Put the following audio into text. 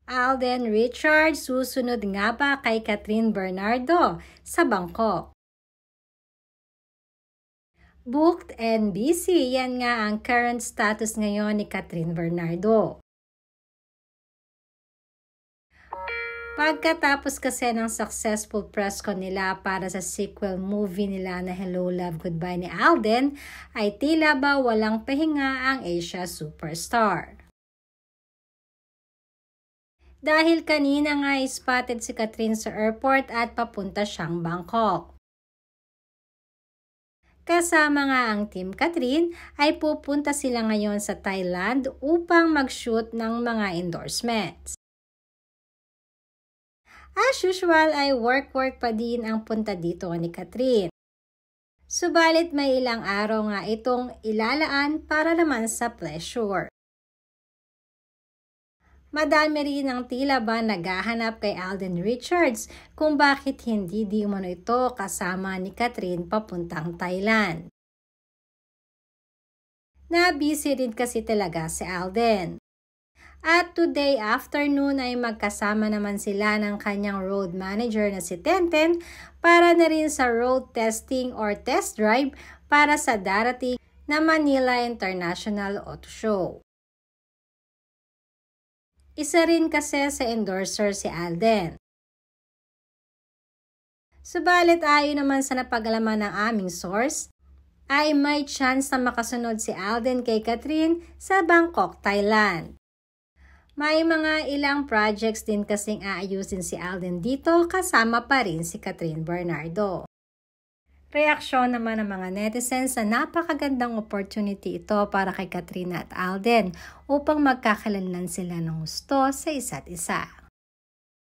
Alden Richards susunod nga ba kay Kathryn Bernardo sa Bangkok? Booked and busy, yan nga ang current status ngayon ni Kathryn Bernardo. Pagkatapos kasi ng successful press con nila para sa sequel movie nila na Hello Love Goodbye ni Alden, ay tila ba walang pahinga ang Asia superstar. Dahil kanina nga spotted si Kathryn sa airport at papunta siyang Bangkok. Kasama nga ang Team Kathryn ay pupunta sila ngayon sa Thailand upang mag-shoot ng mga endorsements. As usual ay work pa din ang punta dito ni Kathryn. Subalit may ilang araw nga itong ilalaan para naman sa pleasure. Madami rin ang tila ba naghahanap kay Alden Richards kung bakit hindi di umano ito kasama ni Kathryn papuntang Thailand. Na-busy rin kasi talaga si Alden. At today afternoon ay magkasama naman sila ng kanyang road manager na si Tenten para na rin sa road testing or test drive para sa darating na Manila International Auto Show. Isa rin kasi sa endorser si Alden. Subalit ayon naman sa napag-alaman ng aming source, ay may chance na makasunod si Alden kay Kathryn sa Bangkok, Thailand. May mga ilang projects din kasing aayusin si Alden dito kasama pa rin si Kathryn Bernardo. Reaksyon naman ng mga netizens na napakagandang opportunity ito para kay Kathryn at Alden upang magkakalanlan sila ng gusto sa isa't isa.